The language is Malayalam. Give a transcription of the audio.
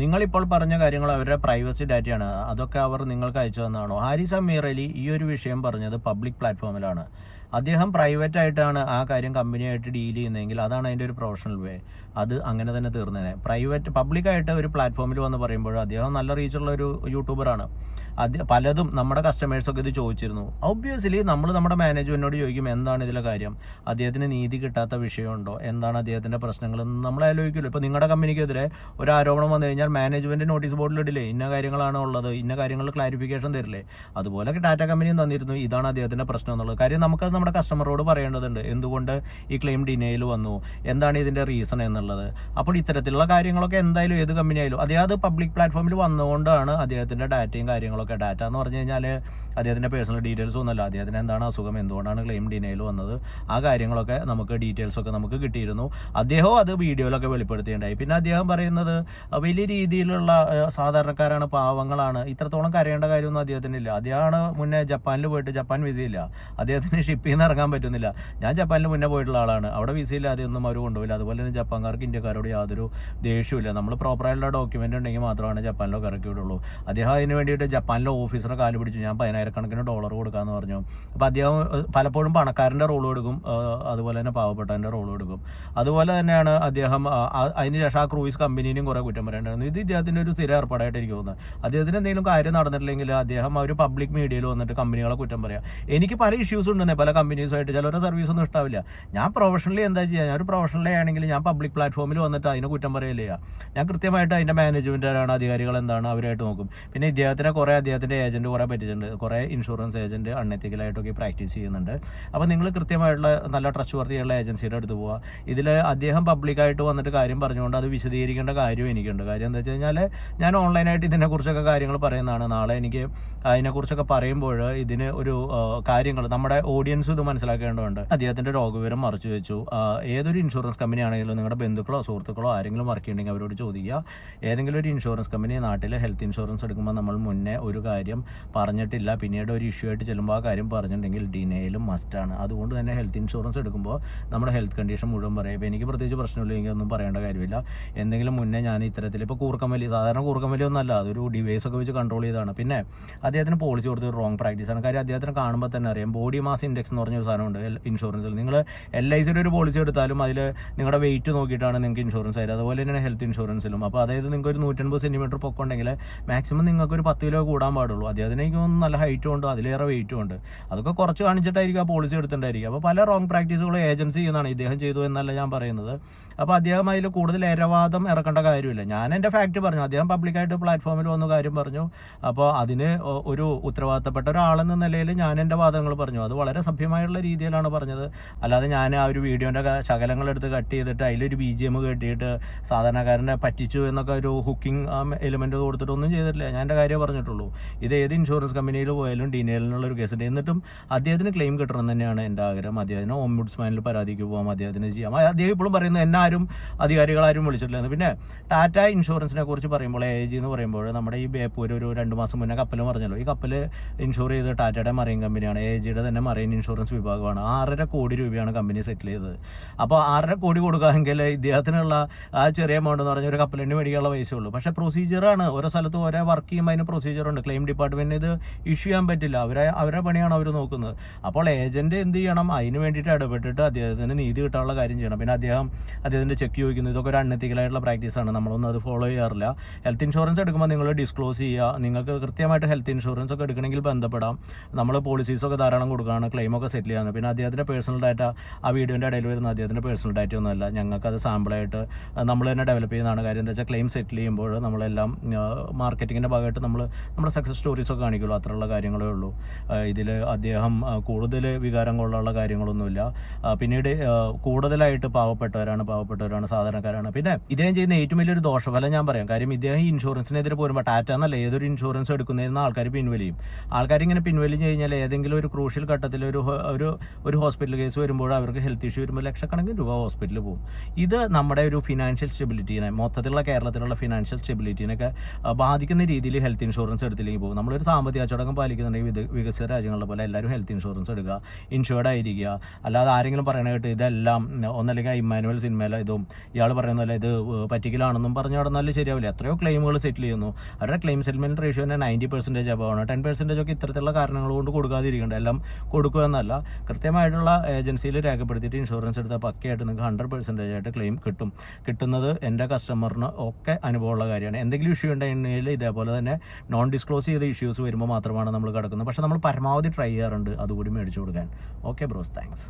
നിങ്ങളിപ്പോൾ പറഞ്ഞ കാര്യങ്ങൾ അവരുടെ പ്രൈവസി ഡാറ്റയാണ്. അതൊക്കെ അവർ നിങ്ങൾക്ക് അയച്ചു തന്നതാണോ? ഹാരിസ് അമീർ അലി ഈ ഒരു വിഷയം പറഞ്ഞത് പബ്ലിക് പ്ലാറ്റ്ഫോമിലാണ്. അദ്ദേഹം പ്രൈവറ്റ് ആയിട്ടാണ് ആ കാര്യം കമ്പനിയായിട്ട് ഡീൽ ചെയ്യുന്നതെങ്കിൽ അതാണ് അതിൻ്റെ ഒരു പ്രൊഫഷണൽ വേ. അത് അങ്ങനെ തന്നെ തീർന്നേനെ. പബ്ലിക്കായിട്ട് ഒരു പ്ലാറ്റ്ഫോമിൽ വന്ന് പറയുമ്പോൾ അദ്ദേഹം നല്ല റീച്ചുള്ള ഒരു യൂട്യൂബറാണ്. പലതും നമ്മുടെ കസ്റ്റമേഴ്സൊക്കെ ഇത് ചോദിച്ചിരുന്നു. ഒബ്വിയസ്ലി നമ്മൾ നമ്മുടെ മാനേജ്മെൻറ്റിനോട് ചോദിക്കും എന്താണ് ഇതിലെ കാര്യം, അദ്ദേഹത്തിന് നീതി കിട്ടാത്ത വിഷയമുണ്ടോ, എന്താണ് അദ്ദേഹത്തിൻ്റെ പ്രശ്നങ്ങളെന്ന് നമ്മൾ ആലോചിക്കുമല്ലോ. ഇപ്പോൾ നിങ്ങളുടെ കമ്പനിക്കെതിരെ ഒരു ആരോപണം വന്നു കഴിഞ്ഞാൽ മാനേജ്മെൻറ്റ് നോട്ടീസ് ബോർഡിലിടില്ലേ, ഇന്ന കാര്യങ്ങളാണ് ഉള്ളത്, ഇന്ന കാര്യങ്ങൾ ക്ലാരിഫിക്കേഷൻ തരില്ലേ. അതുപോലെ ടാറ്റ കമ്പനിയും തന്നിരുന്നു ഇതാണ് അദ്ദേഹത്തിൻ്റെ പ്രശ്നം എന്നുള്ളത്. കാര്യം നമുക്കത് നമ്മുടെ കസ്റ്റമറോട് പറയേണ്ടതുണ്ട്, എന്തുകൊണ്ട് ഈ ക്ലെയിം ഡിനയിൽ വന്നു, എന്താണ് ഇതിൻ്റെ റീസൺ എന്നുള്ളത്. അപ്പോൾ ഇത്തരത്തിലുള്ള കാര്യങ്ങളൊക്കെ എന്തായാലും ഏത് കമ്പനി ആയാലും അത് പബ്ലിക് പ്ലാറ്റ്ഫോമിൽ വന്നുകൊണ്ടാണ് അദ്ദേഹത്തിൻ്റെ ഡാറ്റയും കാര്യങ്ങളൊക്കെ. ഡാറ്റ എന്ന് പറഞ്ഞു കഴിഞ്ഞാൽ അദ്ദേഹത്തിൻ്റെ പേഴ്സണൽ ഡീറ്റെയിൽസ് ഒന്നുമല്ല, അദ്ദേഹത്തിന് എന്താണ് അസുഖം, എന്തുകൊണ്ടാണ് ക്ലെയിം ഡിനയിൽ വന്നത്, ആ കാര്യങ്ങളൊക്കെ നമുക്ക് ഡീറ്റെയിൽസൊക്കെ നമുക്ക് കിട്ടിയിരുന്നു. അദ്ദേഹവും അത് വീഡിയോയിലൊക്കെ വെളിപ്പെടുത്തിയിട്ടുണ്ടായി. പിന്നെ അദ്ദേഹം പറയുന്നത് വലിയ രീതിയിലുള്ള സാധാരണക്കാരാണ്, പാവങ്ങളാണ്, ഇത്രത്തോളം കരയേണ്ട കാര്യമൊന്നും അദ്ദേഹത്തിനില്ല. അദ്ദേഹമാണ് മുന്നേ ജപ്പാനിൽ പോയിട്ട് ജപ്പാൻ വിസയില്ല, അദ്ദേഹത്തിന് ഷിപ്പിൽ നിന്ന് ഇറങ്ങാൻ പറ്റുന്നില്ല. ഞാൻ ജപ്പാനിൽ മുന്നേ പോയിട്ടുള്ള ആളാണ്, അവിടെ വിസയില്ല, അതൊന്നും അവർ കൊണ്ടുപോയില്ല. അതുപോലെ തന്നെ ജപ്പാൻകാർക്ക് ഇന്ത്യക്കാരോട് യാതൊരു ദേഷ്യമില്ല. നമ്മൾ പ്രോപ്പറായിട്ടുള്ള ഡോക്യുമെൻ്റ് ഉണ്ടെങ്കിൽ മാത്രമാണ് ജപ്പാനിലൊക്കെ ഇറക്കി വിടുള്ളൂ. അദ്ദേഹം അതിന് വേണ്ടിയിട്ട് ജപ്പാനിലെ ഓഫീസറെ കാല് പിടിച്ചു, ഞാൻ $10,000 കൊടുക്കാമെന്ന് പറഞ്ഞു. അപ്പോൾ അദ്ദേഹം പലപ്പോഴും പണക്കാരൻ്റെ റോളും എടുക്കും, അതുപോലെ തന്നെ പാവപ്പെട്ടവൻ്റെ റോളും എടുക്കും. അതുപോലെ തന്നെയാണ് അദ്ദേഹം അതിനുശേഷം ആ ക്രൂയിസ് കമ്പനീനും കുറേ കുറ്റം പറയേണ്ടായിരുന്നു. ഇത് ഇദ്ദേഹത്തിൻ്റെ ഒരു സ്ഥിര ഏർപ്പാടായിട്ട് എനിക്ക് തോന്നുന്നത്. അദ്ദേഹത്തിന് എന്തെങ്കിലും കാര്യം നടന്നിട്ടില്ലെങ്കിൽ അദ്ദേഹം ഒരു പബ്ലിക് മീഡിയയിൽ വന്നിട്ട് കമ്പനികളെ കുറ്റം പറയാം. എനിക്ക് പല ഇഷ്യൂസ് ഉണ്ടെന്നേ പല കമ്പനീസുമായിട്ട്, ചിലവരുടെ സർവീസൊന്നും ഇഷ്ടാവില്ല. ഞാൻ പ്രൊഫഷണലി എന്താ ചെയ്യുക, ഞാൻ ഒരു പ്രൊഫഷണലി ആണെങ്കിൽ ഞാൻ പബ്ലിക് പ്ലാറ്റ്ഫോമിൽ വന്നിട്ട് അതിനെ കുറ്റം പറയില്ല. ഞാൻ കൃത്യമായിട്ട് അതിൻ്റെ മാനേജ്മെൻറ്റാണ്, അധികാരികൾ എന്താണ് അവരായിട്ട് നോക്കും. പിന്നെ അദ്ദേഹത്തിൻ്റെ ഏജൻറ്റ് കുറേ പറ്റിയിട്ടുണ്ട്, കുറേ ഇൻഷുറൻസ് ഏജൻറ്റ് അൺഎത്തിക്കലായിട്ടൊക്കെ പ്രാക്ടീസ് ചെയ്യുന്നുണ്ട്. അപ്പോൾ നിങ്ങൾ കൃത്യമായിട്ടുള്ള നല്ല ട്രസ്റ്റ് വർത്തിയുള്ള ഏജൻസിയുടെ അടുത്ത് പോവുക. ഇതിൽ അദ്ദേഹം പബ്ലിക്കായിട്ട് വന്നിട്ട് കാര്യം പറഞ്ഞുകൊണ്ട് അത് വിശദീകരിക്കേണ്ട കാര്യം എനിക്കുണ്ട്. കാര്യം എന്താ വെച്ച് കഴിഞ്ഞാൽ ഞാൻ ഓൺലൈനായിട്ട് ഇതിനെക്കുറിച്ചൊക്കെ കാര്യങ്ങൾ പറയുന്നതാണ്. നാളെ എനിക്ക് അതിനെക്കുറിച്ചൊക്കെ പറയുമ്പോൾ ഇതിന് ഒരു കാര്യങ്ങൾ നമ്മുടെ ഓഡിയൻസ് ഇത് മനസ്സിലാക്കേണ്ടതുണ്ട്. അദ്ദേഹത്തിൻ്റെ രോഗവിവരം മറച്ചു വെച്ചു. ഏതൊരു ഇൻഷുറൻസ് കമ്പനി ആണെങ്കിലും നിങ്ങളുടെ ബന്ധുക്കളോ സുഹൃത്തുക്കളോ ആരെങ്കിലും വർക്ക് ചെയ്യുന്നുണ്ടെങ്കിൽ അവരോട് ചോദിക്കുക. ഏതെങ്കിലും ഒരു ഇൻഷുറൻസ് കമ്പനി നാട്ടിൽ ഹെൽത്ത് ഇൻഷുറൻസ് എടുക്കുമ്പോൾ നമ്മൾ മുന്നേ ഒരു കാര്യം പറഞ്ഞിട്ടില്ല, പിന്നീട് ഒരു ഇഷ്യൂ ആയിട്ട് ചെല്ലുമ്പോൾ ആ കാര്യം പറഞ്ഞിട്ടുണ്ടെങ്കിൽ ഡിനയിലും മസ്റ്റാണ്. അതുകൊണ്ട് തന്നെ ഹെൽത്ത് ഇൻഷുറൻസ് എടുക്കുമ്പോൾ നമ്മുടെ ഹെൽത്ത് കണ്ടീഷൻ മുഴുവൻ പറയും. ഇപ്പോൾ എനിക്ക് പ്രത്യേകിച്ച് പ്രശ്നമില്ലെങ്കിൽ ഒന്നും പറയേണ്ട കാര്യമില്ല. എന്തെങ്കിലും മുന്നേ ഞാൻ ഇത്തരത്തിൽ ഇപ്പോൾ കൂർക്കമ്പലി, സാധാരണ കൂർക്കമ്പലി ഒന്നല്ല, അതൊരു ഡിവൈസൊക്കെ വെച്ച് കൺട്രോൾ ചെയ്തതാണ്. പിന്നെ അദ്ദേഹത്തിന് പോളിസി കൊടുത്തത് റോങ് പ്രാക്ടീസാണ്. കാര്യം അദ്ദേഹത്തിന് കാണുമ്പോൾ തന്നെ അറിയാം, ബോഡി മാസ് ഇൻഡെക്സ് എന്ന് പറഞ്ഞൊരു സാധനമുണ്ട് ഇൻഷുറൻസിൽ. നിങ്ങൾ LICയുടെ ഒരു പോളിസി എടുത്താലും അതിൽ നിങ്ങളുടെ വെയിറ്റ് നോക്കിയിട്ടാണ് നിങ്ങൾക്ക് ഇൻഷുറൻസ് ആയത്. അതുപോലെ തന്നെയാണ് ഹെൽത്ത് ഇൻഷുറൻസിലും. അപ്പോൾ അതായത് നിങ്ങൾക്ക് ഒരു 150 സെൻറ്റിമീറ്റർ പൊക്കമുണ്ടെങ്കിൽ മാക്സിമം നിങ്ങൾക്ക് ഒരു 10 കിലോ കൂടാൻ പാടുള്ളൂ. അദ്ദേഹത്തിന് എനിക്ക് നല്ല ഹൈറ്റും ഉണ്ട്, അതിലേറെ വെയിറ്റും ഉണ്ട്. അതൊക്കെ കുറച്ച് കാണിച്ചിട്ടായിരിക്കും ആ പോളിസി എടുത്തിട്ടുണ്ടായിരിക്കും. അപ്പോൾ പല റോങ് പ്രാക്ടീസുകളും ഏജൻസി ചെയ്യുന്നതാണ്. ഇദ്ദേഹം ചെയ്തു എന്നല്ല ഞാൻ പറയുന്നത്. അപ്പോൾ അദ്ദേഹം അതിൽ കൂടുതൽ ഇരവാദം ഇറക്കേണ്ട കാര്യമില്ല. ഞാൻ എൻ്റെ ഫാക്റ്റ് പറഞ്ഞു, അദ്ദേഹം പബ്ലിക്കായിട്ട് പ്ലാറ്റ്ഫോമിൽ വന്ന കാര്യം പറഞ്ഞു. അപ്പോൾ അതിന് ഒരു ഉത്തരവാദിത്തപ്പെട്ട ഒരാളെന്ന നിലയിൽ ഞാൻ എൻ്റെ വാദങ്ങൾ പറഞ്ഞു. അത് വളരെ സഭ്യമായുള്ള രീതിയിലാണ് പറഞ്ഞത്. അല്ലാതെ ഞാൻ ആ ഒരു വീഡിയോൻ്റെ ശകലങ്ങളെടുത്ത് കട്ട് ചെയ്തിട്ട് അതിലൊരു BGM കെട്ടിയിട്ട് സാധാരണക്കാരനെ പറ്റിച്ചു എന്നൊക്കെ ഒരു ഹുക്കിംഗ് എലിമെൻറ്റ് കൊടുത്തിട്ടൊന്നും ചെയ്തിട്ടില്ല. ഞാൻ എൻ്റെ കാര്യം പറഞ്ഞിട്ടുള്ളൂ. ഇത് ഏത് ഇൻഷുറൻസ് കമ്പനിയിൽ പോയാലും ഡിനയിലുള്ളൊരു കേസുണ്ട്. എന്നിട്ടും അദ്ദേഹത്തിന് ക്ലെയിം കിട്ടണം തന്നെയാണ് എൻ്റെ ആഗ്രഹം. അദ്ദേഹത്തിന് ഓംബുഡ്സ്മാനിൽ പരാതിക്ക് പോകാം, അദ്ദേഹത്തിന് ചെയ്യാം. അദ്ദേഹം ഇപ്പോഴും പറയുന്നത് എന്നെ ആരും അധികാരികളാരും വിളിച്ചിട്ടില്ല. പിന്നെ ടാറ്റ ഇൻഷുറൻസിനെ കുറിച്ച് പറയുമ്പോൾ AIG എന്ന് പറയുമ്പോൾ നമ്മുടെ ഈ ബേപ്പൂർ ഒരു 2 മാസം മുന്നേ കപ്പൽ പറഞ്ഞല്ലോ. ഈ കപ്പൽ ഇൻഷുർ ചെയ്ത് ടാറ്റയുടെ മറൈൻ കമ്പനിയാണ്, AIGയുടെ തന്നെ മറൈൻ ഇൻഷുറൻസ് വിഭാഗമാണ്. 6.5 കോടി രൂപയാണ് കമ്പനി സെറ്റിൽ ചെയ്തത്. അപ്പോൾ 6.5 കോടി കൊടുക്കാമെങ്കിൽ ഇദ്ദേഹത്തിനുള്ള ആ ചെറിയ എമൗണ്ട് എന്ന് പറഞ്ഞാൽ ഒരു കപ്പലിന് മേടിക്കാനുള്ള പൈസയുള്ളൂ. പക്ഷേ പ്രൊസീജിയറാണ്, ഓരോ സ്ഥലത്ത് ഓരോ വർക്ക് ചെയ്യുമ്പോൾ അതിന് പ്രൊസീജിയറുണ്ട്. ക്ലെയിം ഡിപ്പാർട്ട്മെൻറ്റിന് ഇത് ഇഷ്യൂ ചെയ്യാൻ പറ്റില്ല, അവരുടെ പണിയാണ് അവർ നോക്കുന്നത്. അപ്പോൾ ഏജൻറ്റ് എന്ത് ചെയ്യണം, അതിന് വേണ്ടിയിട്ട് ഇടപെട്ടിട്ട് അദ്ദേഹത്തിന് നീതി കിട്ടാനുള്ള കാര്യം ചെയ്യണം. പിന്നെ അദ്ദേഹത്തിൻ്റെ ചെക്ക് ചോദിക്കുന്നു, ഇതൊക്കെ ഒരു അൺഎത്തിക്കലായിട്ടുള്ള പ്രാക്ടീസാണ്, നമ്മളൊന്നും അത് ഫോളോ ചെയ്യാറില്ല. ഹെൽത്ത് ഇൻഷുറൻസ് എടുക്കുമ്പോൾ നിങ്ങൾ ഡിസ്ക്ലോസ് ചെയ്യുക. നിങ്ങൾക്ക് കൃത്യമായിട്ട് ഹെൽത്ത് ഇൻഷുറൻസ് ഒക്കെ എടുക്കണമെങ്കിൽ ബന്ധപ്പെടാം. നമ്മൾ പോളിസീസൊക്കെ ധാരാളം കൊടുക്കുകയാണ്, ക്ലെയിമൊക്കെ സെറ്റിൽ ചെയ്യാൻ. പിന്നെ അദ്ദേഹത്തിൻ്റെ പേഴ്സണൽ ഡാറ്റ ആ വീഡിയോൻ്റെ ഇടയിൽ വരുന്ന അദ്ദേഹത്തിൻ്റെ പേഴ്സണൽ ഡാറ്റ ഒന്നുമല്ല, ഞങ്ങൾക്കത് സാമ്പിളായിട്ട് നമ്മൾ തന്നെ ഡെവലപ്പ് ചെയ്യുന്നതാണ്. കാര്യം എന്താ വെച്ചാൽ ക്ലെയിം സെറ്റിൽ ചെയ്യുമ്പോൾ നമ്മളെല്ലാം മാർക്കറ്റിങ്ങിൻ്റെ ഭാഗമായിട്ട് നമ്മുടെ സക്സസ് സ്റ്റോറീസൊക്കെ കാണിക്കുള്ളൂ, അത്രയുള്ള കാര്യങ്ങളേ ഉള്ളൂ. ഇതിൽ അദ്ദേഹം കൂടുതൽ വികാരം കൊള്ളുള്ള കാര്യങ്ങളൊന്നുമില്ല. പിന്നീട് കൂടുതലായിട്ട് പാവപ്പെട്ടവരാണ്, സാധാരണക്കാരാണ്. പിന്നെ ഇദ്ദേഹം ചെയ്യുന്ന ഏറ്റവും വലിയൊരു ദോഷഫലം ഞാൻ പറയാം. കാര്യം ഇദ്ദേഹം ഈ ഇൻഷുറൻസിനെതിരെ പോരുമ്പോൾ ടാറ്റ എന്നല്ല ഏതൊരു ഇൻഷുറൻസ് എടുക്കുന്നതിന് ആൾക്കാർ പിൻവലിയും. ആൾക്കാരിങ്ങനെ പിൻവലിഞ്ഞ് കഴിഞ്ഞാൽ ഏതെങ്കിലും ഒരു ക്രൂഷ്യൽ ഘട്ടത്തിൽ ഒരു ഒരു ഹോസ്പിറ്റൽ കേസ് വരുമ്പോൾ അവർക്ക് ഹെൽത്ത് ഇഷ്യൂ വരുമ്പോൾ ലക്ഷക്കണക്കിന് രൂപ ഹോസ്പിറ്റലിൽ പോകും. ഇത് നമ്മുടെ ഒരു ഫിനാൻഷ്യൽ സ്റ്റെബിലിറ്റീനെ, മൊത്തത്തിലുള്ള കേരളത്തിലുള്ള ഫിനാൻഷ്യൽ സ്റ്റെബിലിറ്റീനൊക്കെ ബാധിക്കുന്ന രീതിയിൽ ഹെൽത്ത് ഇൻഷുറൻസ് എടുത്തില്ലെങ്കിൽ പോകും. നമ്മളൊരു സാമ്പത്തിക അച്ചടക്കം പാലിക്കുന്നുണ്ടെങ്കിൽ വികസിത രാജ്യങ്ങളെ പോലെ എല്ലാവരും ഹെൽത്ത് ഇൻഷുറൻസ് എടുക്കുക, ഇൻഷുർഡ് ആയിരിക്കുക. അല്ലാതെ ആരെങ്കിലും പറയണ കേട്ട് ഇതെല്ലാം ഒന്നല്ലെങ്കിൽ ഇമ്മാനുവൽ സിനിമയിലെ ഇതും ഇയാൾ പറയുന്നതല്ല ഇത് പറ്റിക്കലാണെന്നും പറഞ്ഞു നടന്നാൽ ശരിയാവില്ല. എത്രയോ ക്ലെയിമുകൾ സെറ്റിൽ ചെയ്യുന്നു. അവരുടെ ക്ലെയിം സെറ്റിൽമെൻറ്റ് റേഷ്യോനെ 90% അബവാണ്. 10% ഒക്കെ ഇത്തരത്തിലുള്ള കാരണങ്ങൾ കൊണ്ട് കൊടുക്കാതിരിക്കേണ്ട, എല്ലാം കൊടുക്കുക എന്നല്ല, കൃത്യമായിട്ടുള്ള ഏജൻസിയിൽ രേഖപ്പെടുത്തിയിട്ട് ഇൻഷുറൻസ് എടുത്താൽ പക്കയായിട്ട് നിങ്ങൾക്ക് 100% ആയിട്ട് ക്ലെയിം കിട്ടുന്നത് എൻ്റെ കസ്റ്റമറിന് ഒക്കെ അനുഭവമുള്ള കാര്യമാണ്. എന്തെങ്കിലും ഇഷ്യൂ ഉണ്ടെങ്കിൽ ഇതേപോലെ തന്നെ നോൺ ഡിസ്ക്ലോസ് ചെയ്ത ഇഷ്യൂസ് വരുമ്പോൾ മാത്രമാണ് നമ്മൾ കിടക്കുന്നത്. പക്ഷേ നമ്മൾ പരമാവധി ട്രൈ ചെയ്യാറുണ്ട് അതുകൂടി മേടിച്ചു കൊടുക്കാൻ. Okay bros, thanks.